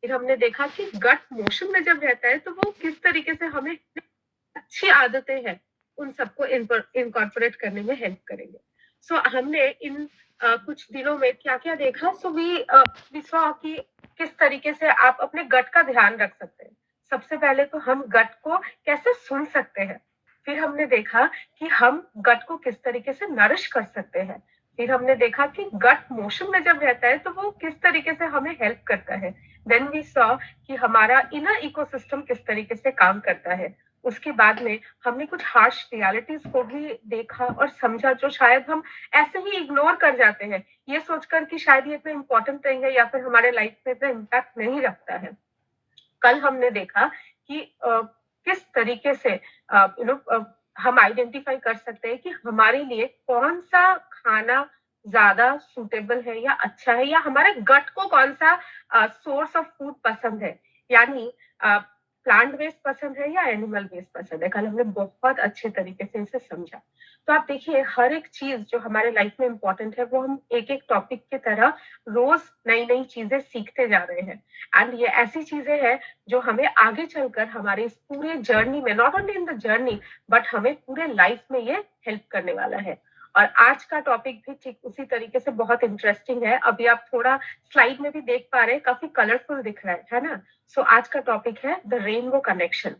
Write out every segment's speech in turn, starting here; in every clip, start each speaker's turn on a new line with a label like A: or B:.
A: फिर हमने देखा कि गट मोशन में जब रहता है तो वो किस तरीके से हमें अच्छी आदतें हैं उन सबको इनकॉर्पोरेट करने में हेल्प करेंगे। सो हमने इन कुछ दिनों में क्या क्या देखा, सो वी सॉ कि किस तरीके से आप अपने गट का ध्यान रख सकते हैं। सबसे पहले तो हम गट को कैसे सुन सकते हैं, फिर हमने देखा कि हम गट को किस तरीके से नरिश कर सकते हैं, फिर हमने देखा कि गट मोशन में जब रहता है तो वो किस तरीके से हमें हेल्प करता है। देन वी सॉ कि हमारा इनर इकोसिस्टम किस तरीके से काम करता है। उसके बाद में हमने कुछ हार्श रियलिटीज को भी देखा और समझा जो शायद हम ऐसे ही इग्नोर कर जाते हैं, ये सोचकर कि शायद ये इतना इम्पोर्टेंट नहीं है या फिर हमारे लाइफ में इतना इम्पैक्ट नहीं रखता है। कल हमने देखा कि किस तरीके से हम आइडेंटिफाई कर सकते हैं कि हमारे लिए कौन सा खाना ज्यादा सूटेबल है या अच्छा है, या हमारे गट को कौन सा सोर्स ऑफ फूड पसंद है, यानी प्लांट बेस्ड पसंद है या एनिमल बेस्ड पसंद है। कल हमने बहुत अच्छे तरीके से इसे समझा। तो आप देखिए, हर एक चीज जो हमारे लाइफ में इम्पोर्टेंट है वो हम एक एक टॉपिक की तरह रोज नई नई चीजें सीखते जा रहे हैं। एंड ये ऐसी चीजें हैं जो हमें आगे चलकर हमारे इस पूरे जर्नी में, not only in the journey but हमें पूरे लाइफ में ये हेल्प करने वाला है। और आज का टॉपिक भी ठीक उसी तरीके से बहुत इंटरेस्टिंग है। अभी आप थोड़ा स्लाइड में भी देख पा रहे हैं, काफी कलरफुल दिख रहा है ना। सो आज का टॉपिक है द रेनबो कनेक्शन,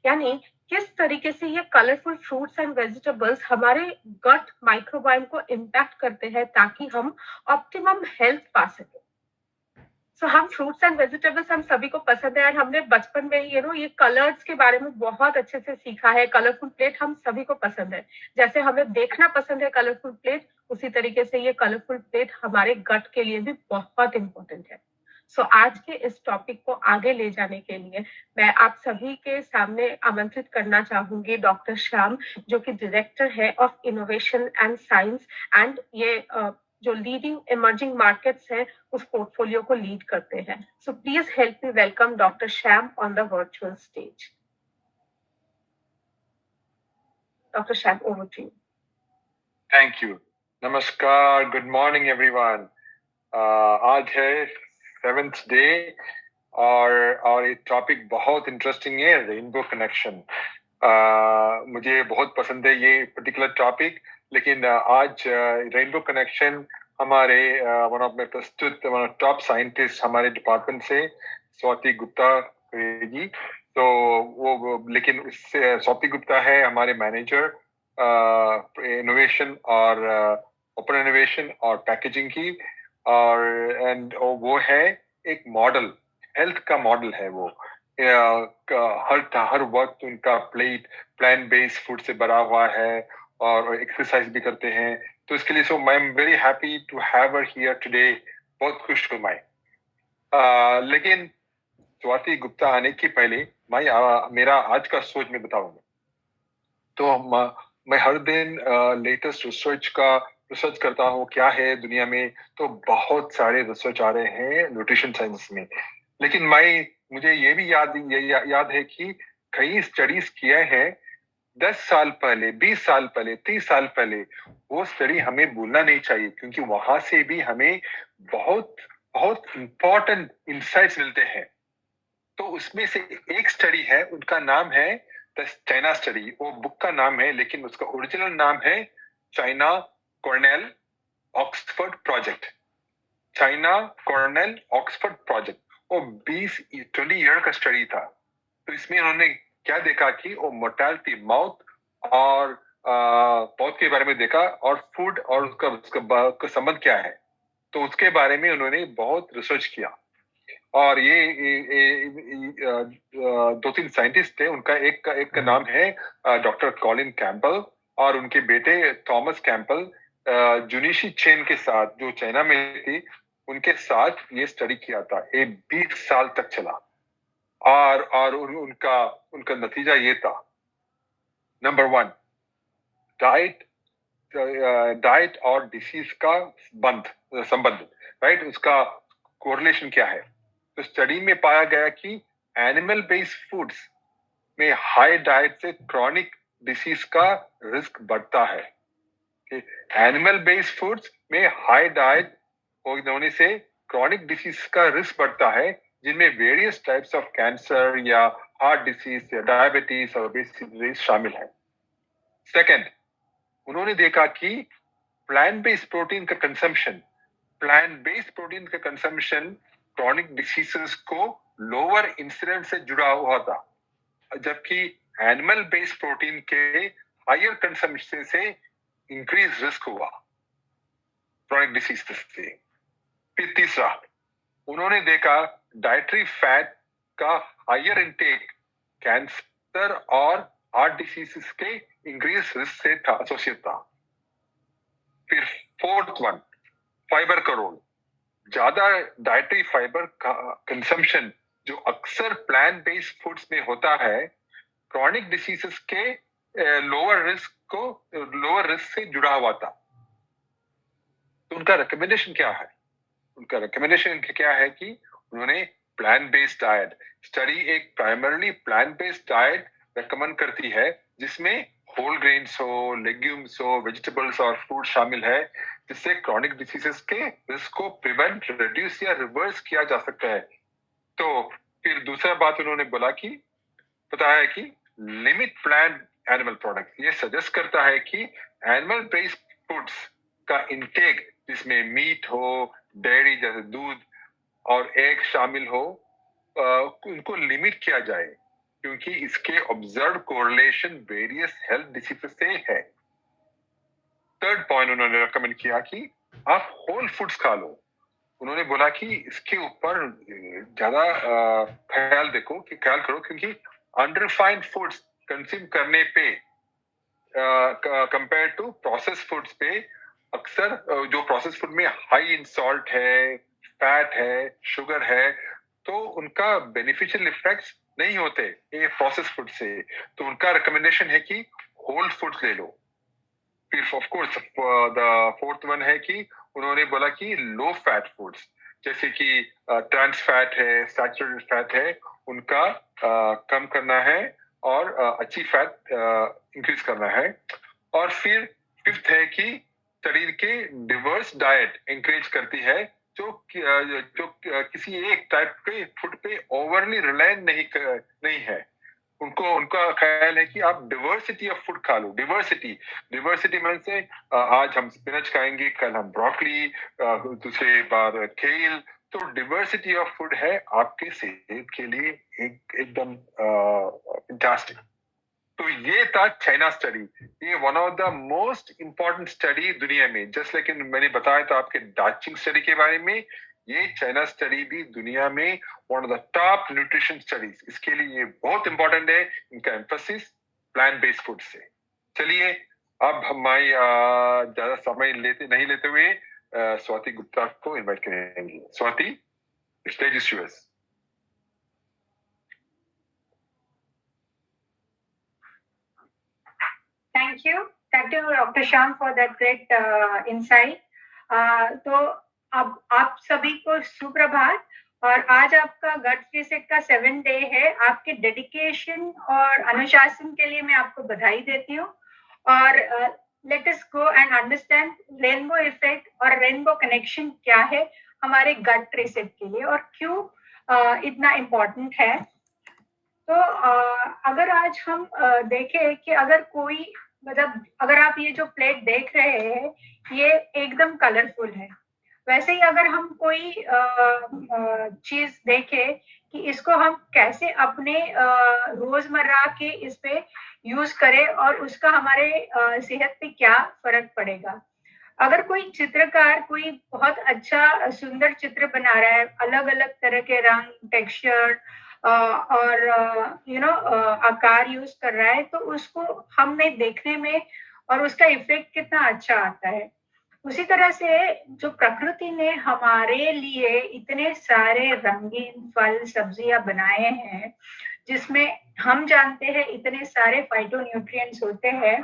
A: यानी किस तरीके से ये कलरफुल फ्रूट्स एंड वेजिटेबल्स हमारे गट माइक्रोबायोम को इम्पैक्ट करते हैं ताकि हम ऑप्टिमम हेल्थ पा सके। हम फ्रूट्स एंड वेजिटेबल्स हम सभी को पसंद है, और हमने बचपन में ही ये कलर्स के बारे में बहुत अच्छे से सीखा है। कलरफुल प्लेट हम सभी को पसंद है, जैसे हमें देखना पसंद है कलरफुल प्लेट, उसी तरीके से ये कलरफुल प्लेट हमारे गट के लिए भी बहुत इंपॉर्टेंट है। आज के इस टॉपिक को आगे ले जाने के लिए मैं आप सभी के सामने आमंत्रित करना चाहूंगी डॉक्टर श्याम, जो कि डायरेक्टर है of innovation and science, and ये जो लीडिंग इमर्जिंग मार्केट्स है उस पोर्टफोलियो को लीड करते हैं। So please help me welcome doctor Shyam on the virtual stage. Doctor Shyam, over to you.
B: Thank you. नमस्कार, गुड मॉर्निंग एवरीवन। आज है 7th डे और ये टॉपिक बहुत इंटरेस्टिंग है, रेनबो कनेक्शन। मुझे बहुत पसंद है ये पर्टिकुलर टॉपिक, लेकिन आज रेनबो कनेक्शन हमारे वन ऑफ माय प्रस्तुत टॉप साइंटिस्ट हमारे डिपार्टमेंट से स्वाति गुप्ता जी। तो लेकिन उससे स्वाति गुप्ता है हमारे मैनेजर इनोवेशन और ओपन इनोवेशन और पैकेजिंग की, और वो है एक मॉडल, हेल्थ का मॉडल है वो। हर वक्त उनका प्लांट बेस्ड फूड से भरा हुआ है और एक्सरसाइज भी करते हैं। तो इसके लिए I am very happy to have her here today. बहुत खुश हूँ मैं। लेकिन स्वाति गुप्ता आने के पहले मेरा आज का सोच में बताऊंगा। तो मैं हर दिन लेटेस्ट रिसर्च करता हूँ क्या है दुनिया में। तो बहुत सारे रिसर्च आ रहे हैं न्यूट्रिशन साइंस में, लेकिन मुझे ये भी याद है कि कई स्टडीज किए हैं 10 साल पहले, 20 साल पहले, 30 साल पहले। वो स्टडी हमें भूलना नहीं चाहिए, क्योंकि वहां से भी हमें बहुत बहुत इंपॉर्टेंट इंसाइट्स मिलते हैं। तो उसमें से एक स्टडी है, उनका नाम है चाइना स्टडी। वो बुक का नाम है, लेकिन उसका ओरिजिनल नाम है China Cornell Oxford project. China Cornell Oxford project वो 20 ईयर का स्टडी था। तो इसमें उन्होंने क्या देखा कि वो मोर्टेलिटी माउथ के बारे में देखा, और फूड और उसका संबंध क्या है। तो उसके बारे में उन्होंने बहुत रिसर्च किया। और ये 2-3 साइंटिस्ट थे। उनका एक का नाम है डॉक्टर कॉलिन कैंपबेल, और उनके बेटे थॉमस कैंपबेल जुनिशी चेन के साथ, जो चाइना में थी, उनके साथ ये स्टडी किया था। ये 20 साल तक चला, और उनका नतीजा ये था। नंबर 1, डाइट और डिसीज का संबंध, राइट, उसका कोरिलेशन क्या है। तो स्टडी में पाया गया कि एनिमल बेस्ड फूड्स में हाई डाइट से क्रॉनिक डिसीज का रिस्क बढ़ता है। एनिमल बेस्ड फूड्स में हाई डाइट होने से क्रॉनिक डिसीज का रिस्क बढ़ता है, जिनमें वेरियस टाइप्स ऑफ कैंसर या हार्ट डिसीज या डायबिटीज और ओबेसिटी शामिल है। सेकंड, उन्होंने देखा कि प्लांट बेस्ड प्रोटीन का कंजम्पशन क्रॉनिक डिसीजेस को लोअर इंसिडेंस से जुड़ा हुआ था, जबकि एनिमल बेस्ड प्रोटीन के हायर कंजम्पशन से इंक्रीज रिस्क हुआ क्रॉनिक डिसीजेस से। फिर तीसरा, उन्होंने देखा डाइटरी फैट का हायर इनटेक कैंसर और हार्ट डिसीजेस के इंक्रीज रिस्क से था एसोसिएट था। फिर फोर्थ वन, फाइबर का रोल। ज्यादा डाइटरी फाइबर का कंजम्पशन जो अक्सर प्लांट बेस्ड फूड्स में होता है, क्रॉनिक डिसीजेस के लोअर रिस्क से जुड़ा हुआ था। तो उनका रिकमेंडेशन क्या है? उनका रिकमेंडेशन क्या है कि उन्होंने प्लांट बेस्ड डाइट, स्टडी एक primarily plant based diet recommend करती है जिसमें होल ग्रेन्स हो, लेग्यूम्स हो, वेजिटेबल्स और फ्रूट शामिल है, जिससे क्रॉनिक डिसीजेस के रिस्क को प्रिवेंट, रिड्यूस या रिवर्स किया जा सकता है। तो फिर दूसरा बात उन्होंने बताया कि लिमिट प्लांट एनिमल प्रोडक्ट्स। ये सजेस्ट करता है कि एनिमल बेस्ड फूड्स का इंटेक जिसमें मीट हो, डेयरी जैसे दूध और एग शामिल हो, उनको लिमिट किया जाए, क्योंकि इसके observe correlation various health diseases से है। थर्ड पॉइंट उन्होंने रेकमेंड किया कि आप होल फूड्स खा लो। उन्होंने बोला कि इसके ऊपर ज्यादा ख्याल करो, क्योंकि अनरिफाइंड फूड्स कंज्यूम करने पे कंपेयर टू प्रोसेस फूड्स पे, अक्सर जो प्रोसेस फूड में हाई इन सॉल्ट है, फैट है, शुगर है, तो उनका बेनिफिशियल इफेक्ट्स नहीं होते ये प्रोसेस फूड से। तो उनका रिकमेंडेशन है कि होल फूड्स ले लो। फिर of course the fourth one है कि उन्होंने बोला कि लो फैट फूड्स जैसे कि ट्रांस फैट है, सैचुरेटेड फैट है, उनका कम करना है और अच्छी फैट इंक्रीज करना है। और फिर फिफ्थ है कि शरीर के डिवर्स डाइट इंकरेज करती है, जो किसी एक टाइप के फूड पे ओवरली रिलायंट नहीं है। उनका ख्याल है कि आप डिवर्सिटी ऑफ फूड खा लो। डिवर्सिटी मीन से आज हम स्पिनच खाएंगे, कल हम ब्रोकली, दूसरे बार केल। तो डिवर्सिटी ऑफ फूड है आपके सेहत के लिए एकदम फैंटास्टिक। तो ये था चाइना स्टडी। ये one of the most important study दुनिया में, जस्ट लेकिन मैंने बताया था आपके डाचिंग स्टडी के बारे में, ये चाइना स्टडी भी दुनिया में one of the top nutrition studies. इसके लिए ये बहुत इंपॉर्टेंट है, इनका एम्फोसिस प्लांट बेस्ड फूड से। चलिए अब हमारी ज्यादा समय नहीं लेते हुए स्वाति गुप्ता को इनवाइट करेंगे। Swati, stage is yours.
C: Thank you, Dr. Shyam, for that great insight. तो अब आप सभी को सुप्रभात। और आज आपका गट रीसेट का 7th डे है। आपके डेडिकेशन और अनुशासन के लिए मैं आपको बधाई देती हूँ। और let us go and understand rainbow effect और रेनबो कनेक्शन क्या है हमारे गट रीसेट के लिए और क्यों इतना इम्पोर्टेंट है। तो अगर आज हम देखें कि अगर कोई मतलब अगर आप ये जो प्लेट देख रहे हैं ये एकदम कलरफुल है, वैसे ही अगर हम कोई चीज देखें कि इसको हम कैसे अपने रोजमर्रा के इस पे यूज करें और उसका हमारे सेहत पे क्या फर्क पड़ेगा। अगर कोई चित्रकार कोई बहुत अच्छा सुंदर चित्र बना रहा है, अलग अलग तरह के रंग, टेक्सचर और आकार यूज कर रहा है, तो उसको हमें देखने में और उसका इफेक्ट कितना अच्छा आता है। उसी तरह से जो प्रकृति ने हमारे लिए इतने सारे रंगीन फल सब्जियां बनाए हैं, जिसमें हम जानते हैं इतने सारे फाइटोन्यूट्रिएंट्स होते हैं,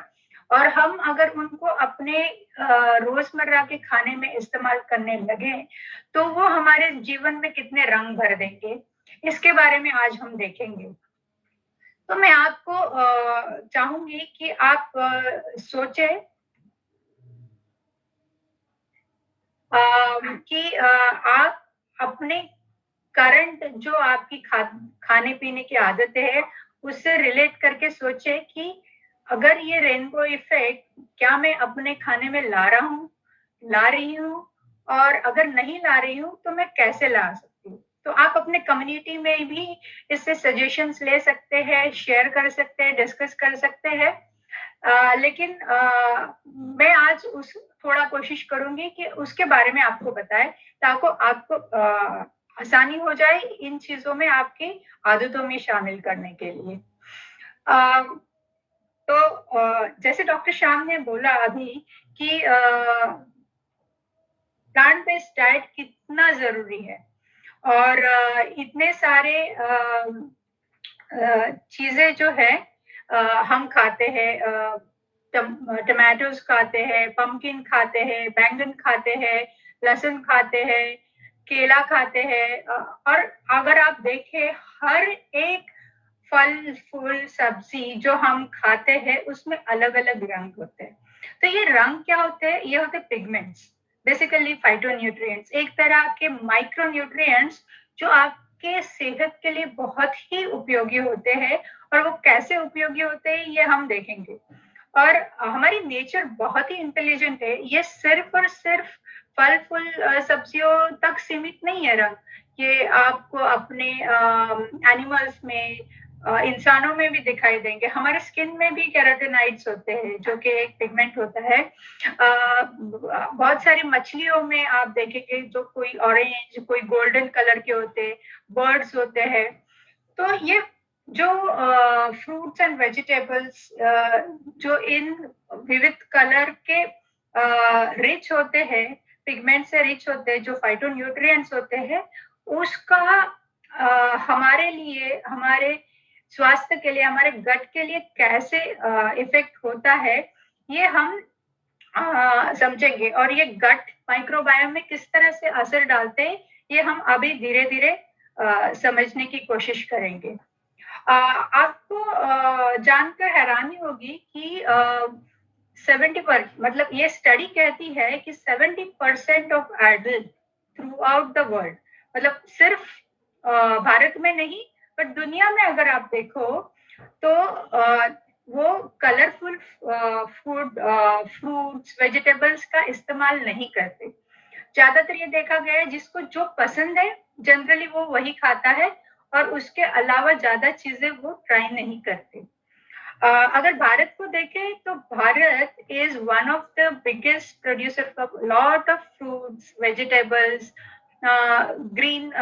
C: और हम अगर उनको अपने रोजमर्रा के खाने में इस्तेमाल करने लगे तो वो हमारे जीवन में कितने रंग भर देंगे, इसके बारे में आज हम देखेंगे। तो मैं आपको चाहूंगी कि आप सोचें कि आप अपने करंट जो आपकी खाने पीने की आदतें है उससे रिलेट करके सोचे कि अगर ये रेनबो इफेक्ट क्या मैं अपने खाने में ला रही हूँ, और अगर नहीं ला रही हूँ तो मैं कैसे ला सकती हूँ। तो आप अपने कम्युनिटी में भी इससे सजेशंस ले सकते हैं, शेयर कर सकते हैं, डिस्कस कर सकते हैं। लेकिन मैं आज उस थोड़ा कोशिश करूंगी कि उसके बारे में आपको बताएं, ताकि आपको आसानी हो जाए इन चीजों में आपकी आदतों में शामिल करने के लिए। तो जैसे डॉक्टर श्याम ने बोला अभी कि प्लांट बेस्ड डाइट कितना जरूरी है, और इतने सारे चीजें जो है हम खाते हैं, टमाटोज खाते हैं, पम्पकिन खाते हैं, बैंगन खाते हैं, लहसुन खाते हैं, केला खाते हैं, और अगर आप देखें हर एक फल फूल सब्जी जो हम खाते हैं उसमें अलग अलग रंग होते हैं। तो ये रंग क्या होते हैं? ये होते पिगमेंट्स, बेसिकली फाइटोन्यूट्रिएंट्स, एक तरह के माइक्रोन्यूट्रिएंट्स जो आपके सेहत के लिए बहुत ही उपयोगी होते हैं। और वो कैसे उपयोगी होते हैं ये हम देखेंगे। और हमारी नेचर बहुत ही इंटेलिजेंट है, ये सिर्फ और सिर्फ फल फूल सब्जियों तक सीमित नहीं है रंग, ये आपको अपने एनिमल्स में, इंसानों में भी दिखाई देंगे। हमारे स्किन में भी कैरोटीनॉइड्स होते हैं जो कि एक पिगमेंट होता है। बहुत सारी मछलियों में आप देखेंगे जो कोई ऑरेंज, कोई गोल्डन कलर के होते हैं, बर्ड्स होते हैं। तो ये जो फ्रूट्स एंड वेजिटेबल्स जो इन विविध कलर के रिच होते हैं, पिगमेंट से रिच होते हैं, जो फाइटोन्यूट्रिएंट्स होते हैं, उसका हमारे लिए, हमारे स्वास्थ्य के लिए, हमारे गट के लिए कैसे इफेक्ट होता है ये हम समझेंगे। और ये गट माइक्रोबायोम में किस तरह से असर डालते हैं ये हम अभी धीरे धीरे समझने की कोशिश करेंगे। आपको जानकर हैरानी होगी कि 70% मतलब ये स्टडी कहती है कि 70% of adult through out the world, मतलब सिर्फ भारत में नहीं पर दुनिया में अगर आप देखो तो वो कलरफुल फूड, फ्रूट्स, वेजिटेबल्स का इस्तेमाल नहीं करते। ज्यादातर ये देखा गया है जिसको जो पसंद है जनरली वो वही खाता है, और उसके अलावा ज्यादा चीजें वो ट्राई नहीं करते। अगर भारत को देखें तो Bharat is one of the biggest producer of lot of fruits, vegetables, green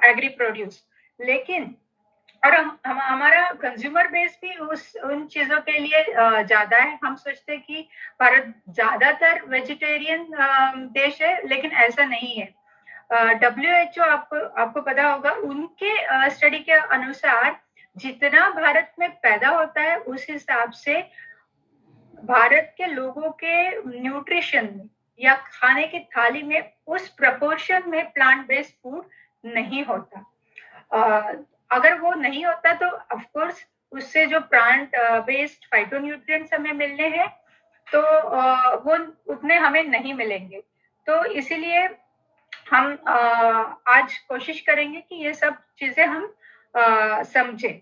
C: agri produce. लेकिन और हमारा कंज्यूमर बेस भी उन चीजों के लिए ज्यादा है। हम सोचते हैं कि भारत ज्यादातर वेजिटेरियन देश है, लेकिन ऐसा नहीं है। WHO आपको पता होगा, उनके स्टडी के अनुसार जितना भारत में पैदा होता है उस हिसाब से भारत के लोगों के न्यूट्रिशन में या खाने की थाली में उस प्रपोर्शन में प्लांट बेस्ड फूड नहीं होता। अगर वो नहीं होता तो ऑफ कोर्स उससे जो प्लांट बेस्ड फाइटोन्यूट्रिएंट्स हमें मिलने हैं तो वो उतने हमें नहीं मिलेंगे। तो इसीलिए हम आज कोशिश करेंगे कि ये सब चीजें हम समझें।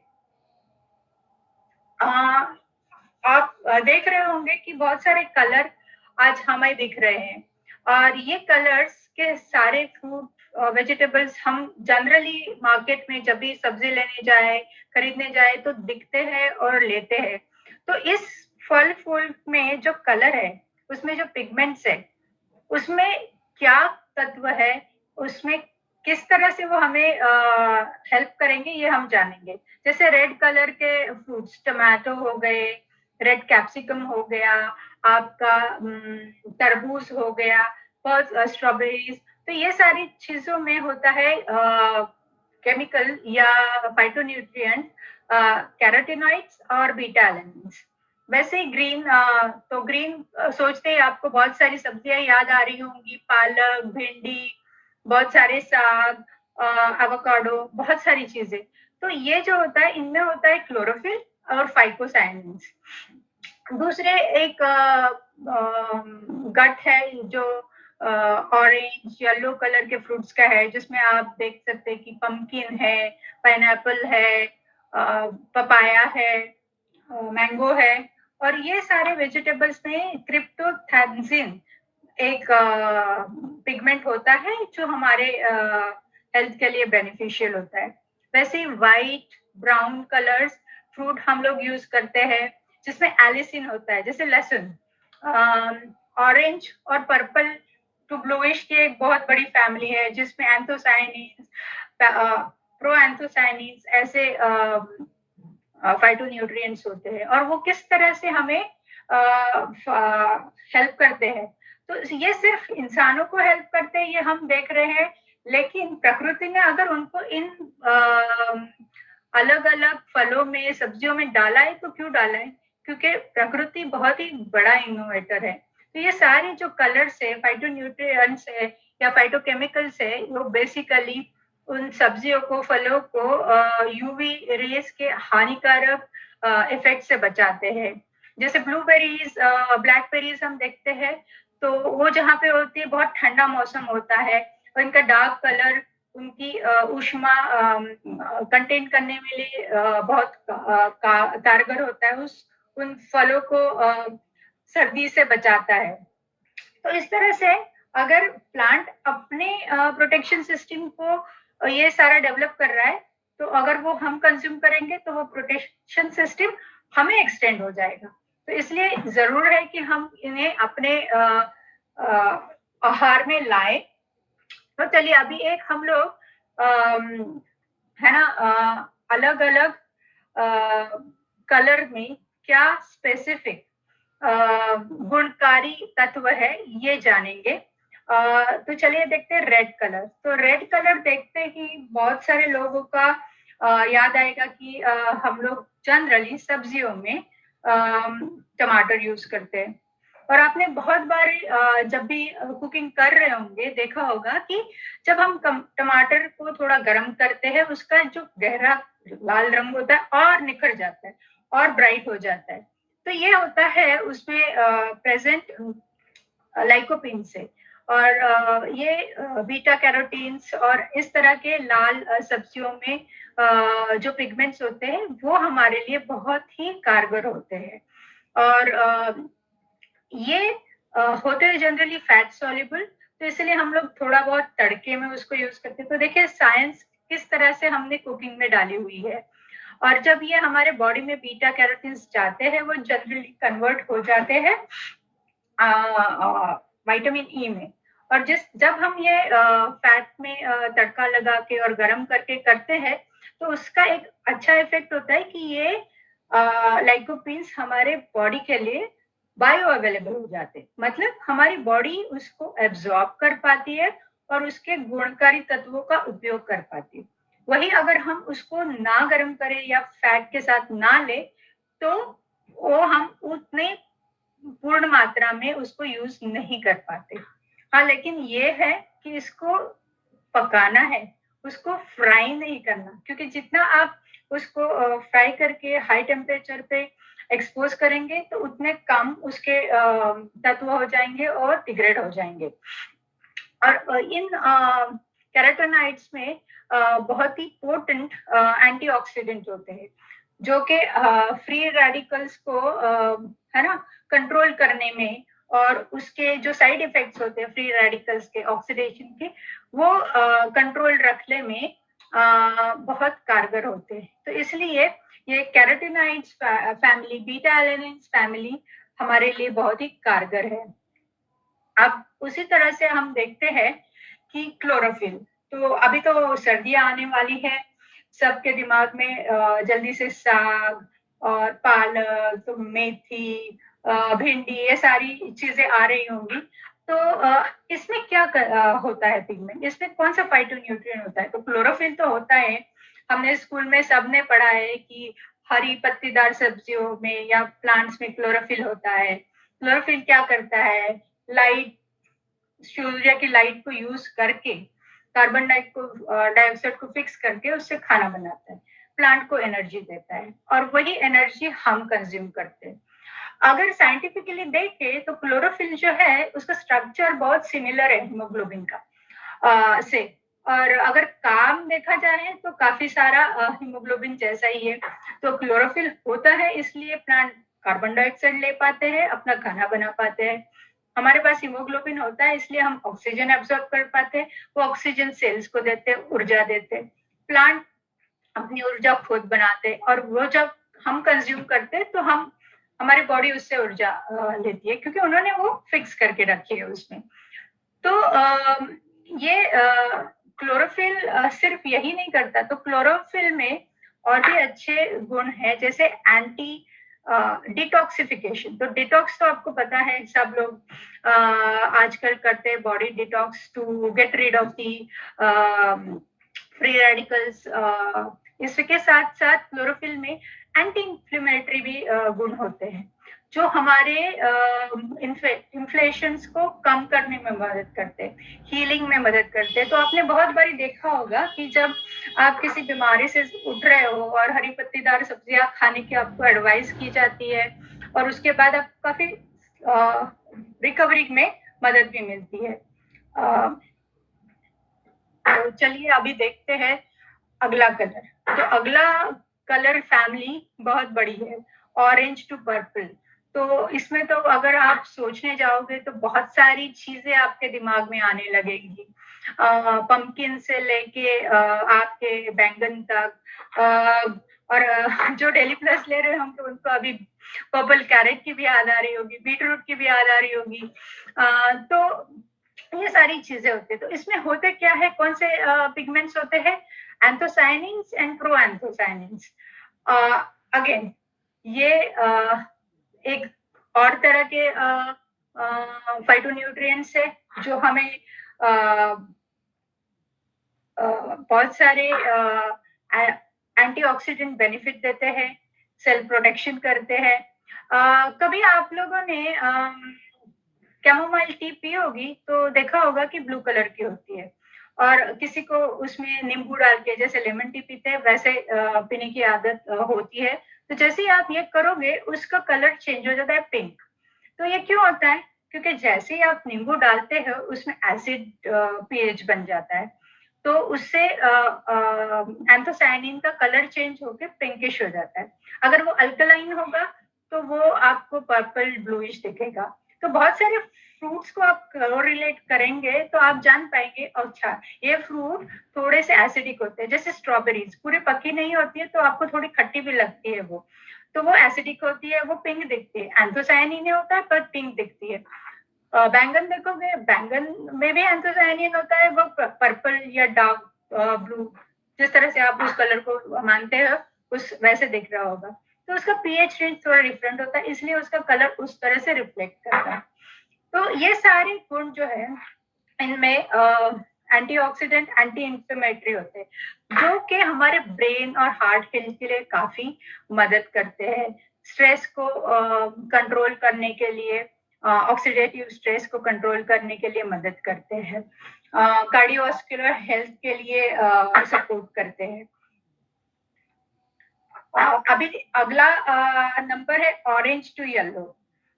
C: आप देख रहे होंगे कि बहुत सारे कलर आज हमें दिख रहे हैं, और ये कलर्स के सारे फ्रूट वेजिटेबल्स हम जनरली मार्केट में जब भी सब्जी लेने जाए, खरीदने जाए तो दिखते हैं और लेते हैं। तो इस फल फूल में जो कलर है, उसमें जो पिगमेंट्स है, उसमें क्या तत्व है, उसमें किस तरह से वो हमें हेल्प करेंगे ये हम जानेंगे। जैसे रेड कलर के फ्रूट्स, टमाटो हो गए, रेड कैप्सिकम हो गया, आपका तरबूज हो गया, बहुत स्ट्रॉबेरीज, तो ये सारी चीजों में होता है केमिकल या फाइटोन्यूट्रिएंट, कैरोटीनॉइड्स और बीटा एलिमेंट्स। वैसे ही ग्रीन, तो ग्रीन सोचते ही आपको बहुत सारी सब्जियां याद आ रही होंगी, पालक, भिंडी, बहुत सारे साग, एवोकाडो, बहुत सारी चीजें। तो ये जो होता है इनमें होता है क्लोरोफिल और फाइकोसाइनिन्स। दूसरे एक गट है जो ऑरेंज येलो कलर के फ्रूट्स का है, जिसमें आप देख सकते हैं कि पम्पकिन है, पाइनएप्पल है, पपाया है, मैंगो है। और ये सारे वेजिटेबल्स में क्रिप्टोथैक्सिन एक पिगमेंट होता है जो हमारे हेल्थ के लिए बेनिफिशियल होता है। वैसे ही व्हाइट ब्राउन कलर्स फ्रूट हम लोग यूज करते हैं जिसमें एलिसिन होता है, जैसे लहसुन। ऑरेंज और पर्पल टू ब्लूइश की एक बहुत बड़ी फैमिली है जिसमें एंथोसायनिन्स, प्रोएंथोसायनिन्स ऐसे फाइटोन्यूट्रिएंट्स होते हैं, और वो किस तरह से हमें हेल्प करते हैं। तो ये सिर्फ इंसानों को हेल्प करते हैं ये हम देख रहे हैं, लेकिन प्रकृति ने अगर उनको इन अलग अलग फलों में सब्जियों में डाला है तो क्यों डाला है? क्योंकि प्रकृति बहुत ही बड़ा इनोवेटर है। तो ये सारे जो कलर्स है, फाइटोन्यूट्रिएंट्स है या फाइटोकेमिकल्स है, वो बेसिकली उन सब्जियों को, फलों को यूवी रेस के हानिकारक इफेक्ट से बचाते हैं। जैसे ब्लूबेरीज, ब्लैकबेरीज हम देखते हैं तो वो जहाँ पे होती है बहुत ठंडा मौसम होता है और इनका डार्क कलर उनकी ऊष्मा कंटेन करने में लिए बहुत कारगर होता है, उन फलों को सर्दी से बचाता है। तो इस तरह से अगर प्लांट अपने प्रोटेक्शन सिस्टम को ये सारा डेवलप कर रहा है, तो अगर वो हम कंज्यूम करेंगे तो वो प्रोटेक्शन सिस्टम हमें एक्सटेंड हो जाएगा। तो इसलिए जरूर है कि हम इन्हें अपने आहार में लाए। तो चलिए अभी एक हम लोग है ना अलग अलग कलर में क्या स्पेसिफिक गुणकारी तत्व है ये जानेंगे। तो चलिए देखते हैं रेड कलर। तो रेड कलर देखते ही बहुत सारे लोगों का याद आएगा कि हम लोग जनरली सब्जियों में टमाटर यूज करते हैं, और आपने बहुत बार जब भी कुकिंग कर रहे होंगे देखा होगा कि जब हम टमाटर को थोड़ा गर्म करते हैं उसका जो गहरा लाल रंग होता है और निखर जाता है और ब्राइट हो जाता है। तो ये होता है उसमें प्रेजेंट लाइकोपिन से, और ये बीटा कैरोटीन्स और इस तरह के लाल सब्जियों में जो पिगमेंट्स होते हैं वो हमारे लिए बहुत ही कारगर होते हैं। और ये होते हैं जनरली फैट सॉल्युबल, तो इसलिए हम लोग थोड़ा बहुत तड़के में उसको यूज करते हैं। तो देखिए साइंस किस तरह से हमने कुकिंग में डाली हुई है, और जब ये हमारे बॉडी में बीटा कैरोटीन्स जाते हैं वो जनरली कन्वर्ट हो जाते हैं विटामिन ई में। और जब हम ये फैट में तड़का लगा के और गरम करके करते हैं तो उसका एक अच्छा इफेक्ट होता है कि ये लाइकोपिन्स हमारे बॉडी के लिए बायो अवेलेबल हो जाते, मतलब हमारी बॉडी उसको एब्जॉर्ब कर पाती है और उसके गुणकारी तत्वों का उपयोग कर पाती है। वही अगर हम उसको ना गर्म करें या फैट के साथ ना ले तो वो हम उतने पूर्ण मात्रा में उसको यूज नहीं कर पाते। हाँ, लेकिन ये है कि इसको पकाना है, उसको फ्राई नहीं करना, क्योंकि जितना आप उसको फ्राई करके हाई टेम्परेचर पे एक्सपोज करेंगे तो उतने कम उसके तत्व हो जाएंगे और डिग्रेड हो जाएंगे। और इन कैरोटीनॉइड्स में बहुत ही पोटेंट एंटीऑक्सीडेंट होते हैं जो कि फ्री रेडिकल्स को है ना कंट्रोल करने में, और उसके जो साइड इफेक्ट्स होते हैं फ्री रेडिकल्स के ऑक्सीडेशन के, वो कंट्रोल रखने में बहुत कारगर होते हैं। तो इसलिए ये कैरोटीनॉइड्स फैमिली, बीटा एलेनिन्स फैमिली हमारे लिए बहुत ही कारगर है। अब उसी तरह से हम देखते हैं कि क्लोरोफिल, तो अभी तो सर्दियां आने वाली है, सबके दिमाग में जल्दी से साग और पालक, तो मेथी, भिंडी, ये सारी चीजें आ रही होंगी। तो इसमें क्या होता है पिगमेंट, इसमें कौन सा फाइटोन्यूट्रिएंट होता है? तो क्लोरोफिल तो होता है, हमने स्कूल में सबने पढ़ा है कि हरी पत्तीदार सब्जियों में या प्लांट्स में क्लोरोफिल होता है। क्लोरोफिल क्या करता है? लाइट, सूर्य की लाइट को यूज करके कार्बन डाइऑक्साइड को फिक्स करके उससे खाना बनाता है, प्लांट को एनर्जी देता है, और वही एनर्जी हम कंज्यूम करते हैं। अगर साइंटिफिकली देखें तो क्लोरोफिल जो है उसका स्ट्रक्चर बहुत सिमिलर है हीमोग्लोबिन का से, और अगर काम देखा जाए तो काफी सारा हीमोग्लोबिन जैसा ही है। तो क्लोरोफिल होता है इसलिए प्लांट कार्बन डाइऑक्साइड ले पाते हैं, अपना खाना बना पाते हैं। हमारे पास हीमोग्लोबिन होता है इसलिए हम ऑक्सीजन एब्जॉर्ब कर पाते हैं, वो ऑक्सीजन सेल्स को देते हैं, ऊर्जा देते हैं। प्लांट अपनी ऊर्जा खुद बनाते हैं और वो जब हम कंज्यूम करते हैं तो हम हमारी बॉडी उससे ऊर्जा लेती है, क्योंकि उन्होंने वो फिक्स करके रखी है उसमें। तो ये क्लोरोफिल सिर्फ यही नहीं करता, तो क्लोरोफिल में और भी अच्छे गुण हैं, जैसे एंटी डिटॉक्सिफिकेशन। तो डिटॉक्स तो आपको पता है, सब लोग आजकल करते हैं body detox to get rid of the free radicals. इसके साथ साथ क्लोरोफिल में एंटी इंफ्लेमेटरी भी गुण होते हैं, जो हमारे इन्फ्लेशंस को कम करने में मदद करते हैं, हीलिंग में मदद करते हैं। तो आपने बहुत बारी देखा होगा कि जब आप किसी बीमारी से उठ रहे हो और हरी पत्तीदार सब्जियां खाने की आपको एडवाइस की जाती है, और उसके बाद आप काफी रिकवरी में मदद भी मिलती है। तो चलिए अभी देखते हैं अगला कलर। तो अगला कलर फैमिली बहुत बड़ी है, ऑरेंज टू पर्पल। तो इसमें तो अगर आप सोचने जाओगे तो बहुत सारी चीजें आपके दिमाग में आने लगेगी, पंपकिन से लेके आपके बैंगन तक, और जो डेली प्लस ले रहे होंगे उनको अभी पर्पल कैरेट की भी याद आ रही होगी, बीटरूट की भी याद आ रही होगी। तो ये सारी चीजें होती है। तो इसमें होते क्या है, कौन से पिगमेंट्स होते हैं? एंथोसायनिन्स एंड प्रोएंथोसायनिन्स। अगेन ये एक और तरह के फाइटोन्यूट्रिएंट्स है जो हमें बहुत सारे एंटीऑक्सीडेंट बेनिफिट देते हैं, सेल प्रोटेक्शन करते हैं। कभी आप लोगों ने कैमोमाइल टी पी होगी तो देखा होगा कि ब्लू कलर की होती है, और किसी को उसमें नींबू डाल के जैसे लेमन टी पीते हैं वैसे पीने की आदत होती है। तो जैसे ही आप ये करोगे उसका कलर चेंज हो जाता है पिंक। तो ये क्यों होता है? क्योंकि जैसे ही आप नींबू डालते हो उसमें एसिड पीएच बन जाता है, तो उससे एंथोसायनिन का कलर चेंज होकर पिंकिश हो जाता है। अगर वो अल्कलाइन होगा तो वो आपको पर्पल ब्लूइश दिखेगा। तो बहुत सारे फ्रूट्स को आप रिलेट करेंगे तो आप जान पाएंगे, अच्छा ये फ्रूट थोड़े से एसिडिक होते हैं। जैसे स्ट्रॉबेरीज पूरी पकी नहीं होती है तो आपको थोड़ी खट्टी भी लगती है, तो वो एसिडिक होती है, वो पिंक दिखती है। एंथोसायनिन होता है पर पिंक दिखती है। बैंगन देखोगे, बैंगन में भी एंथोसायनिन होता है, वो पर्पल या डार्क ब्लू, जिस तरह से आप उस कलर को मानते हो उस वैसे दिख रहा होगा। तो उसका पीएच रेंज थोड़ा डिफरेंट होता है, इसलिए उसका कलर उस तरह से रिफ्लेक्ट करता है। तो ये सारे गुण जो है इनमें एंटीऑक्सीडेंट, एंटी इंफ्लेमेटरी होते हैं, जो कि हमारे ब्रेन और हार्ट हेल्थ के लिए काफी मदद करते हैं। स्ट्रेस को कंट्रोल करने के लिए, ऑक्सीडेटिव स्ट्रेस को कंट्रोल करने के लिए मदद करते हैं, कार्डियोवास्कुलर हेल्थ के लिए सपोर्ट करते हैं। अभी अगला नंबर है ऑरेंज टू येलो।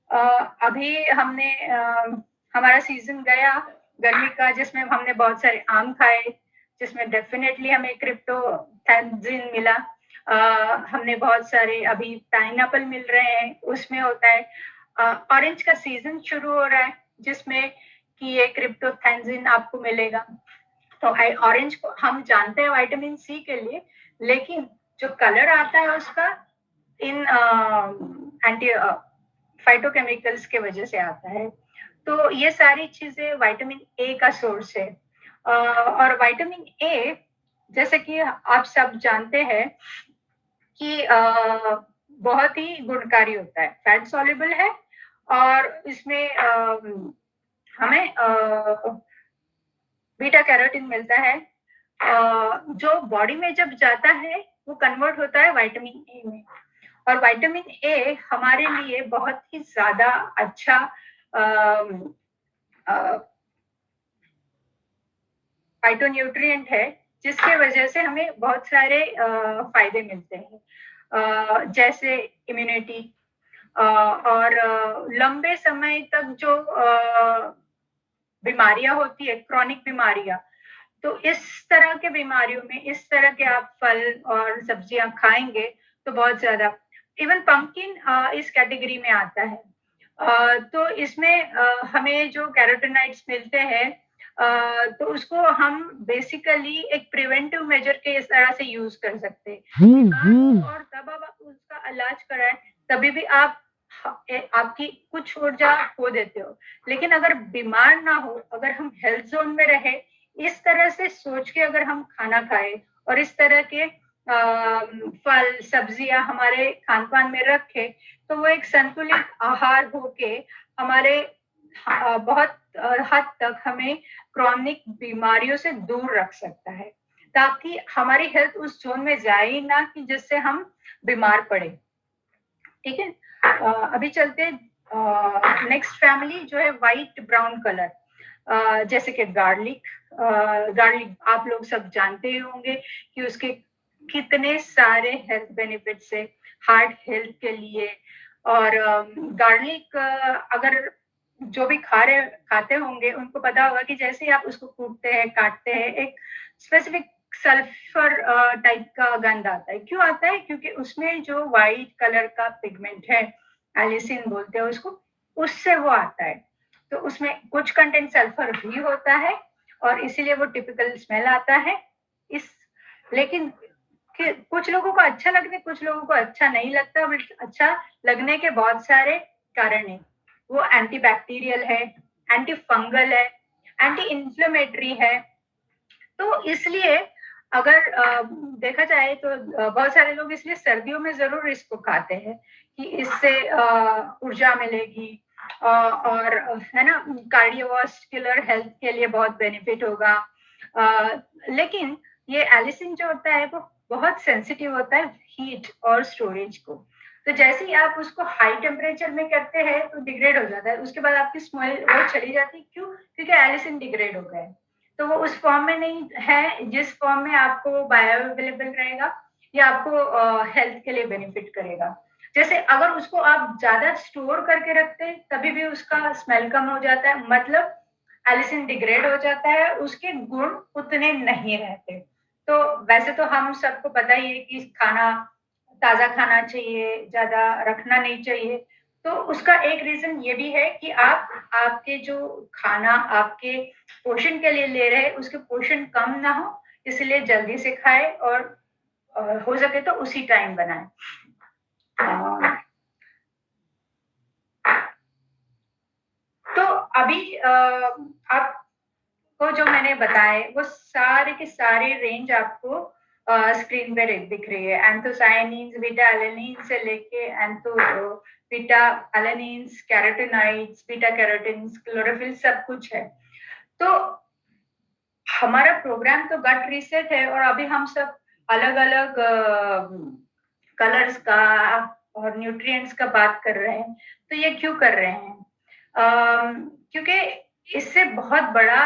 C: अभी हमने हमारा सीजन गया गर्मी का, जिसमें हमने बहुत सारे आम खाए, जिसमें डेफिनेटली हमें क्रिप्टोथैंजिन मिला। हमने बहुत सारे अभी पाइनएप्पल मिल रहे हैं, उसमें होता है। ऑरेंज का सीजन शुरू हो रहा है जिसमें कि ये क्रिप्टोथैंजिन आपको मिलेगा। तो ऑरेंज को हम जानते हैं विटामिन सी के लिए, लेकिन जो कलर आता है उसका इन एंटी फाइटोकेमिकल्स के वजह से आता है। तो ये सारी चीजें विटामिन ए का सोर्स है। और विटामिन ए जैसे कि आप सब जानते हैं कि बहुत ही गुणकारी होता है, फैट सॉल्युबल है, और इसमें हमें बीटा कैरोटीन मिलता है, जो बॉडी में जब जाता है वो कन्वर्ट होता है विटामिन ए में। और विटामिन ए हमारे लिए बहुत ही ज्यादा अच्छा फाइटोन्यूट्रिएंट है, जिसके वजह से हमें बहुत सारे फायदे मिलते हैं, जैसे इम्यूनिटी, और लंबे समय तक जो बीमारियां होती है, क्रॉनिक बीमारियां, तो इस तरह के बीमारियों में इस तरह के आप फल और सब्जियां खाएंगे तो बहुत ज्यादा। इवन पंपकिन इस कैटेगरी में आता है। तो इसमें हमें जो कैरोटीनॉइड्स मिलते हैं, तो उसको हम बेसिकली एक प्रिवेंटिव मेजर के इस तरह से यूज कर सकते हैं। बीमार हो और तब आप उसका इलाज कराएं, तभी भी आप आपकी कुछ ऊर्जा खो देते हो। लेकिन अगर बीमार ना हो, अगर हम हेल्थ जोन में रहे, इस तरह से सोच के अगर हम खाना खाएं और इस तरह के फल सब्जियां हमारे खान पान में रखें, तो वो एक संतुलित आहार होके हमारे बहुत हद तक हमें क्रॉनिक बीमारियों से दूर रख सकता है, ताकि हमारी हेल्थ उस जोन में जाए ही ना कि जिससे हम बीमार पड़े। ठीक है, अभी चलते नेक्स्ट फैमिली जो है व्हाइट ब्राउन कलर, जैसे कि गार्लिक। गार्लिक आप लोग सब जानते ही होंगे कि उसके कितने सारे हेल्थ बेनिफिट्स है हार्ट हेल्थ के लिए। और गार्लिक अगर जो भी खाते होंगे उनको पता होगा कि जैसे ही आप उसको कूटते हैं, काटते हैं, एक स्पेसिफिक सल्फर टाइप का गंध आता है। क्यों आता है? क्योंकि उसमें जो व्हाइट कलर का पिगमेंट है, एलिसिन बोलते हैं उसको, उससे वो आता है। तो उसमें कुछ कंटेंट सल्फर भी होता है और इसीलिए वो टिपिकल स्मेल आता है। लेकिन कुछ लोगों को अच्छा लगता है, कुछ लोगों को अच्छा नहीं लगता। अच्छा लगने के बहुत सारे कारण है। वो एंटीबैक्टीरियल है, एंटी फंगल है, एंटी इंफ्लेमेटरी है। तो इसलिए अगर देखा जाए तो बहुत सारे लोग इसलिए सर्दियों में जरूर इसको खाते हैं कि इससे ऊर्जा मिलेगी और है ना, कार्डियोवास्कुलर हेल्थ के लिए बहुत बेनिफिट होगा। लेकिन ये एलिसिन जो होता है वो बहुत सेंसिटिव होता है हीट और स्टोरेज को। तो जैसे ही आप उसको हाई टेम्परेचर में करते हैं तो डिग्रेड हो जाता है, उसके बाद आपकी स्मेल वो चली जाती है। क्यों? क्योंकि एलिसिन डिग्रेड हो गया है, तो वो उस फॉर्म में नहीं है जिस फॉर्म में आपको बायो अवेलेबल रहेगा या आपको हेल्थ के लिए बेनिफिट करेगा। जैसे अगर उसको आप ज्यादा स्टोर करके रखते हैं तभी भी उसका स्मेल कम हो जाता है, मतलब एलिसिन डिग्रेड हो जाता है, उसके गुण उतने नहीं रहते। तो वैसे तो हम सबको पता ही है कि खाना ताजा खाना चाहिए, ज्यादा रखना नहीं चाहिए। तो उसका एक रीजन ये भी है कि आप आपके जो खाना आपके पोषण के लिए ले रहे हैं उसके पोषण कम ना हो, इसलिए जल्दी से खाए और हो सके तो उसी टाइम बनाए। तो अभी आपको जो मैंने बताए वो सारे के सारे रेंज आपको स्क्रीन पे दिख रही है। एंथोसायनिन्स, बीटा एलेनिन से लेके beta alanines, carotenoids, beta carotenes, chlorophyll, सब कुछ है। तो हमारा प्रोग्राम तो गट रीसेट है और अभी हम सब अलग अलग कलर्स का और न्यूट्रिएंट्स का बात कर रहे हैं। तो ये क्यों कर रहे हैं? क्योंकि इससे बहुत बड़ा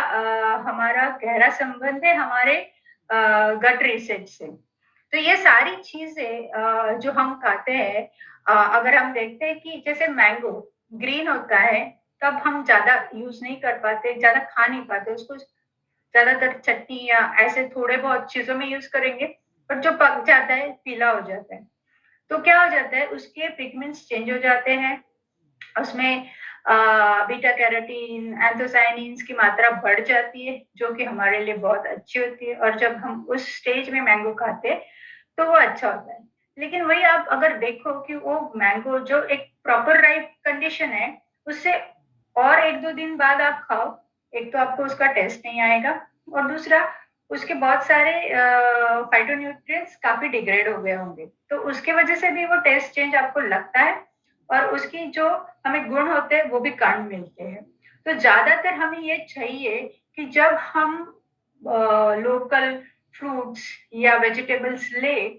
C: हमारा गहरा संबंध है हमारे गट रीसेट से। तो ये सारी चीजें जो हम खाते हैं, अगर हम देखते हैं कि जैसे मैंगो ग्रीन होता है तब हम ज्यादा यूज नहीं कर पाते, ज्यादा खा नहीं पाते उसको, ज्यादातर चटनी या ऐसे थोड़े बहुत चीजों में यूज करेंगे, पर जो पक जाता है पीला हो जाता है। तो क्या हो जाता है, उसके पिगमेंट्स चेंज हो जाते हैं, उसमें बीटा कैरोटीन, एंथोसायनिन्स की मात्रा बढ़ जाती है जो कि हमारे लिए बहुत अच्छी होती है। और जब हम उस स्टेज में मैंगो खाते हैं तो वो अच्छा होता है। लेकिन वही आप अगर देखो कि वो मैंगो जो एक प्रॉपर राइप कंडीशन है, उससे और 1-2 दिन बाद आप खाओ, एक तो आपको उसका टेस्ट नहीं आएगा और दूसरा उसके बहुत सारे फाइटोन्यूट्रिएंट्स काफी डिग्रेड हो गए होंगे, तो उसके वजह से भी वो टेस्ट चेंज आपको लगता है और उसकी जो हमें गुण होते हैं वो भी कम मिलते हैं। तो ज्यादातर हमें ये चाहिए कि जब हम लोकल फ्रूट्स या वेजिटेबल्स ले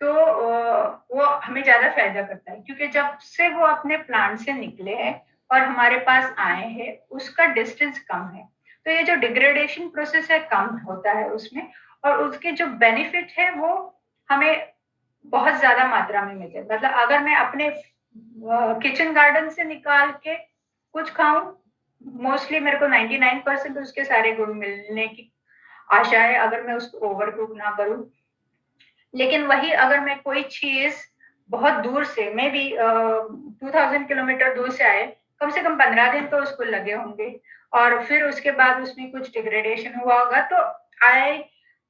C: तो वो हमें ज्यादा फायदा करता है, क्योंकि जब से वो अपने प्लांट से निकले हैं और हमारे पास आए हैं उसका डिस्टेंस कम है, तो ये जो डिग्रेडेशन प्रोसेस है कम होता है उसमें, और उसके जो बेनिफिट है वो हमें बहुत ज्यादा मात्रा में मिलते हैं। मतलब अगर मैं अपने किचन गार्डन से निकाल के कुछ खाऊं, मोस्टली मेरे को 99% उसके सारे गुण मिलने की आशा है, अगर मैं उसको ओवर कुक ना करूं। लेकिन वही अगर मैं कोई चीज बहुत दूर से, मे बी 2000 किलोमीटर दूर से आए, कम से कम 15 दिन तो उसको लगे होंगे, और फिर उसके बाद उसमें कुछ डिग्रेडेशन हुआ होगा, तो आए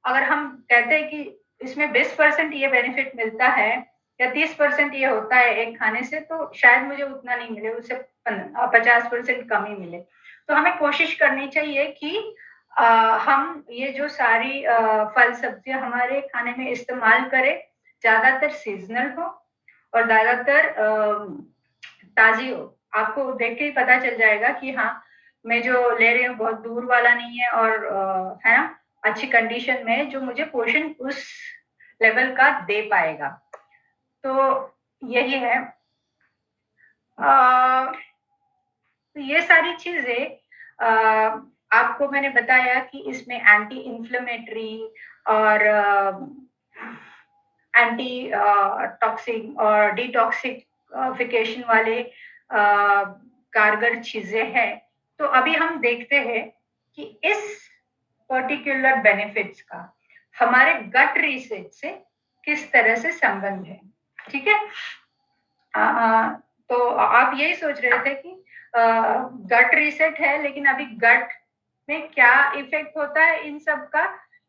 C: अगर हम कहते हैं कि इसमें 20% ये बेनिफिट मिलता है या 30% ये होता है एक खाने से, तो शायद मुझे उतना नहीं मिले, उससे 50% कम ही मिले। तो हमें कोशिश करनी चाहिए कि हम ये जो सारी फल सब्जियां हमारे खाने में इस्तेमाल करें, ज्यादातर सीजनल हो और ज्यादातर ताजी हो। आपको देख के ही पता चल जाएगा कि हाँ, मैं जो ले रही हूँ बहुत दूर वाला नहीं है, और है ना, अच्छी कंडीशन में है, जो मुझे पोषण उस लेवल का दे पाएगा। तो यही है। तो ये सारी चीजें आपको मैंने बताया कि इसमें एंटी इन्फ्लेमेटरी और एंटी टॉक्सिक और डिटॉक्सिफिकेशन वाले कारगर चीजें हैं। तो अभी हम देखते हैं कि इस पर्टिकुलर बेनिफिट्स का हमारे गट रिसर्च से किस तरह से संबंध है। ठीक है। तो आप यही सोच रहे थे कि गट रीसेट है, लेकिन अभी गट में क्या इफेक्ट होता है इन सब का,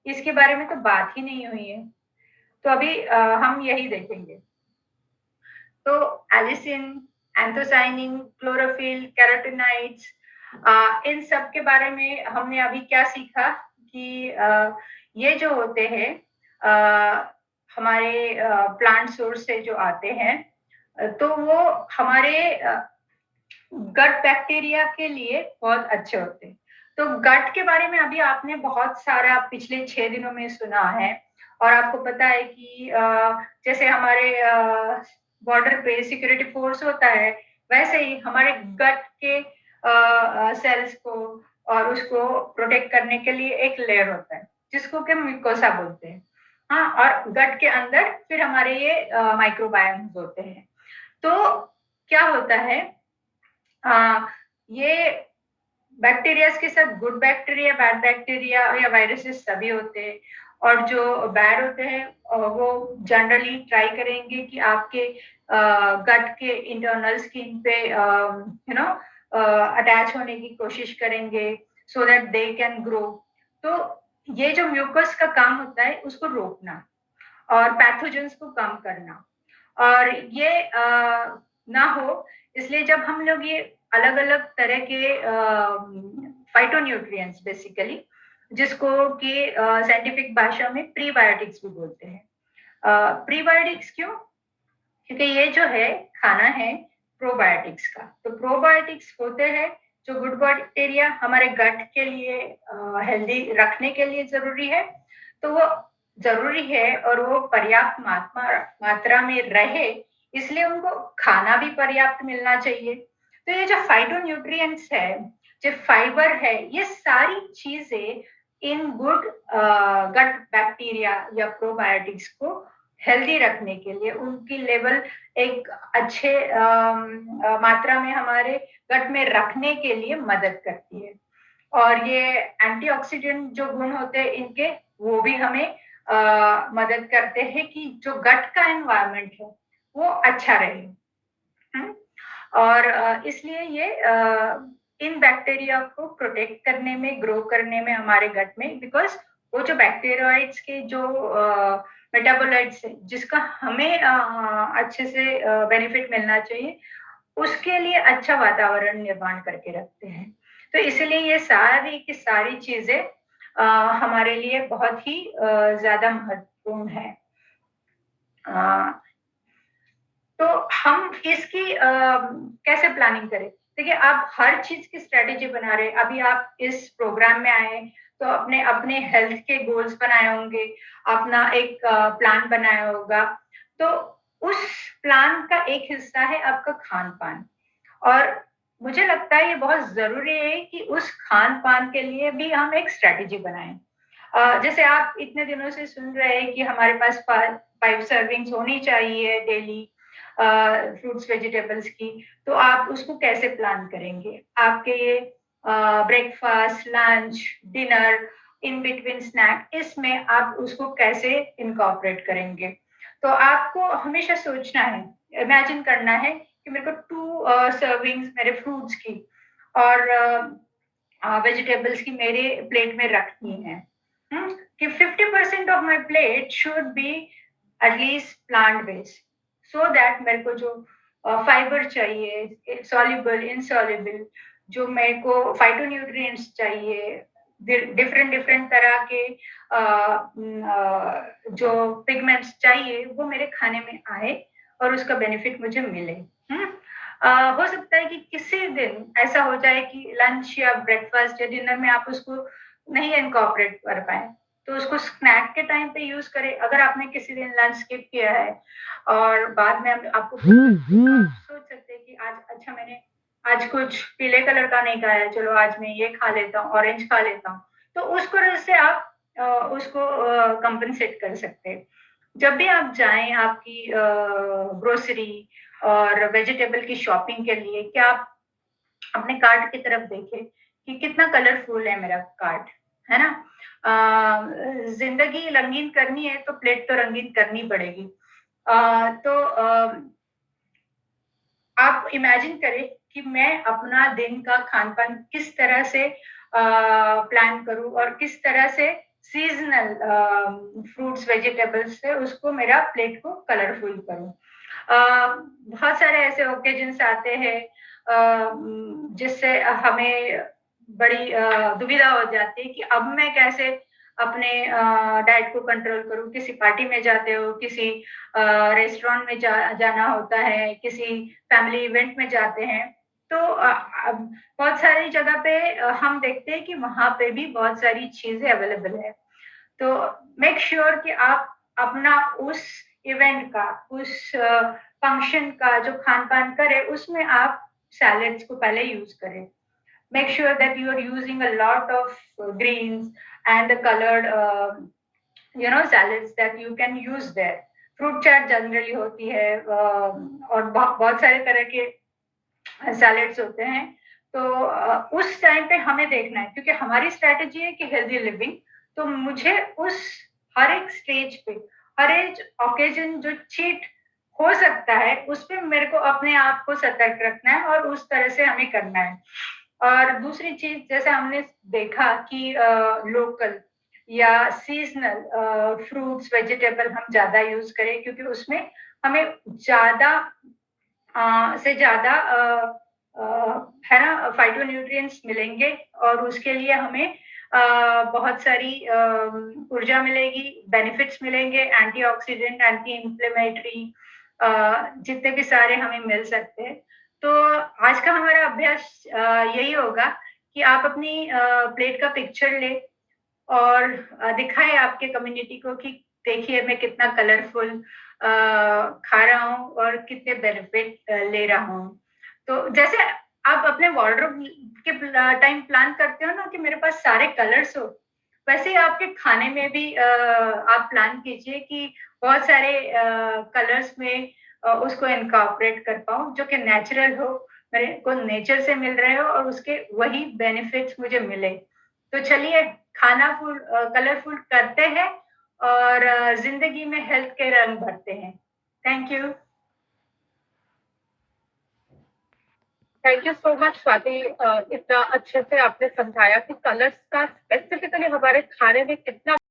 C: इसके बारे में तो बात ही नहीं हुई है। तो अभी हम यही देखेंगे। तो एलिसिन, एंथोसाइनिन, क्लोरोफिल, कैरोटीनॉइड्स, इन सब के बारे में हमने अभी क्या सीखा कि ये जो होते हैं हमारे प्लांट सोर्स से जो आते हैं, तो वो हमारे गट बैक्टीरिया के लिए बहुत अच्छे होते हैं। तो गट के बारे में अभी आपने बहुत सारा पिछले 6 दिनों में सुना है, और आपको पता है कि जैसे हमारे बॉर्डर पे सिक्योरिटी फोर्स होता है, वैसे ही हमारे गट के सेल्स को और उसको प्रोटेक्ट करने के लिए एक लेयर होता है जिसको कि म्यूकोसा बोलते हैं। हाँ, और गट के अंदर फिर हमारे ये माइक्रोबायोम्स होते हैं। तो क्या होता है, ये बैक्टीरियाज के साथ गुड बैक्टीरिया, बैड बैक्टीरिया या वायरसेस सभी होते हैं, और जो बैड होते हैं वो जनरली ट्राई करेंगे कि आपके गट के इंटरनल स्किन पे अटैच होने की कोशिश करेंगे, so that they can grow. तो ये जो म्यूकस का काम होता है उसको रोकना और पैथोजेंस को कम करना, और ये ना हो, इसलिए जब हम लोग ये अलग अलग तरह के फाइटोन्यूट्रिएंट्स बेसिकली, जिसको कि साइंटिफिक भाषा में प्रीबायोटिक्स भी बोलते हैं। प्रीबायोटिक्स क्यों? क्योंकि ये जो है खाना है प्रोबायोटिक्स का। तो प्रोबायोटिक्स होते हैं जो गुड बैक्टीरिया हमारे गट के लिए हेल्दी रखने के लिए जरूरी है, तो वो जरूरी है और वो पर्याप्त मात्रा में रहे, इसलिए उनको खाना भी पर्याप्त मिलना चाहिए। तो ये जो फाइटोन्यूट्रिएंट्स है, जो फाइबर है, ये सारी चीजें इन गुड गट बैक्टीरिया या प्रोबायोटिक्स को हेल्दी रखने के लिए, उनकी लेवल एक अच्छे मात्रा में हमारे गट में रखने के लिए मदद करती है। और ये एंटीऑक्सीडेंट जो गुण होते हैं इनके, वो भी हमें मदद करते हैं कि जो गट का एनवायरनमेंट है वो अच्छा रहे। और इसलिए ये इन बैक्टीरिया को प्रोटेक्ट करने में, ग्रो करने में हमारे गट में, बिकॉज वो जो बैक्टीरियाइड्स के जो मेटाबोलाइट्स है जिसका हमें अच्छे से बेनिफिट मिलना चाहिए, उसके लिए अच्छा वातावरण निर्माण करके रखते हैं। तो इसलिए ये सारी की सारी चीजें हमारे लिए बहुत ही ज्यादा महत्वपूर्ण है। तो हम इसकी कैसे प्लानिंग करें? देखिए, आप हर चीज की स्ट्रेटेजी बना रहे, अभी आप इस प्रोग्राम में आए तो अपने अपने हेल्थ के गोल्स बनाए होंगे, अपना एक प्लान बनाया होगा। तो उस प्लान का एक हिस्सा है आपका खान पान, और मुझे लगता है ये बहुत जरूरी है कि उस खान पान के लिए भी हम एक स्ट्रेटेजी बनाएं। जैसे आप इतने दिनों से सुन रहे हैं कि हमारे पास 5 सर्विंग्स होनी चाहिए डेली, फ्रूट्स वेजिटेबल्स की, तो आप उसको कैसे प्लान करेंगे? आपके ये breakfast, lunch, dinner, in between snack, इसमें आप उसको कैसे इनकॉर्पोरेट करेंगे? तो आपको हमेशा सोचना है, इमेजिन करना है कि मेरे को 2 सर्विंग्स मेरे फ्रूट्स की और वेजिटेबल्स की मेरे प्लेट में रखनी है। कि 50% of my plate should be at least plant based, so that मेरे को जो फाइबर चाहिए, सॉल्युबल, इनसॉल्युबल, जो मेरे को फाइटोन्यूट्रिएंट्स चाहिए, डिफरेंट डिफरेंट तरह के जो पिगमेंट्स चाहिए, वो मेरे खाने में आए और उसका बेनिफिट मुझे मिले। हो सकता है कि किसी दिन ऐसा हो जाए कि लंच या ब्रेकफास्ट या डिनर में आप उसको नहीं इनकॉर्पोरेट कर पाए, तो उसको स्नैक के टाइम पे यूज करें। अगर आपने किसी दिन लंच स्किप किया है और बाद में आपको आप सोच सकते हैं कि आज अच्छा मैंने आज कुछ पीले कलर का नहीं खाया, चलो आज मैं ये खा लेता हूँ, ऑरेंज खा लेता हूँ। तो उस तरह से आप उसको कंपनसेट कर सकते हैं। जब भी आप जाएं आपकी ग्रोसरी और वेजिटेबल की शॉपिंग के लिए, क्या आप अपने कार्ट की तरफ देखें कि कितना कलरफुल है मेरा कार्ट, है ना? जिंदगी रंगीन करनी है तो प्लेट तो रंगीन करनी पड़ेगी। तो आप इमेजिन करें कि मैं अपना दिन का खान-पान किस तरह से प्लान करूँ और किस तरह से सीज़नल फ्रूट्स, वेजिटेबल्स से उसको मेरा प्लेट को कलरफुल करूँ। बहुत सारे ऐसे ओकेजन्स आते हैं जिससे हमें बड़ी दुविधा हो जाती है कि अब मैं कैसे अपने डाइट को कंट्रोल करूँ। किसी पार्टी में जाते हो, किसी रेस्टोरेंट में जाना होता है, किसी फैमिली इवेंट में जाते हैं, तो बहुत सारी जगह पे हम देखते हैं कि वहाँ पे भी बहुत सारी चीज़ें अवेलेबल है। तो मेक श्योर कि आप अपना उस इवेंट का, उस फंक्शन का जो खान-पान करें, उसमें आप सैलेड्स को पहले यूज़ करें। Make sure that you are using a lot of greens and the colored, salads that you can use there. Fruit chaat generally होती है और बहुत सारे तरह के सैलेड्स होते हैं। तो उस टाइम पे हमें देखना है, क्योंकि हमारी स्ट्रैटेजी है कि हेल्दी लिविंग, तो मुझे उस हर एक स्टेज पे, हर एक ऑकेजन जो चीट हो सकता है, उस पे मेरे को अपने आप को सतर्क रखना है और उस तरह से हमें करना है। और दूसरी चीज़, जैसे हमने देखा कि लोकल या सीज़नल फ्रूट्स, वेजिटेबल हम ज़्यादा यूज़ करें, क्योंकि उसमें हमें ज़्यादा से ज़्यादा है ना फाइटोन्यूट्रिएंट्स मिलेंगे और उसके लिए हमें बहुत सारी ऊर्जा मिलेगी, बेनिफिट्स मिलेंगे, एंटीऑक्सीडेंट, एंटी इन्फ्लेमेटरी जितने भी सारे हमें मिल सकते हैं। तो आज का हमारा अभ्यास यही होगा कि आप अपनी प्लेट का पिक्चर लें और दिखाएँ आपके कम्युनिटी को कि देखिए मैं कितना कलरफुल खा रहा हूँ और कितने बेनिफिट ले रहा हूँ। तो जैसे आप अपने वार्डरोब के टाइम प्लान करते हो ना कि मेरे पास सारे कलर्स हो, वैसे ही आपके खाने में भी आप प्लान कीजिए कि बहुत सारे कलर्स में उसको इनकॉर्पोरेट कर पाऊँ, जो कि नेचुरल हो, मेरे को नेचर से मिल रहे हो और उसके वही बेनिफिट्स मुझे मिले। तो चलिए खाना कलरफुल करते हैं और ज़िंदगी में हेल्थ के रंग भरते हैं। Thank you.
A: Thank you so much Swati, इतना अच्छे से आपने समझाया कि कलर्स का स्पेसिफिकली हमारे खाने में कितना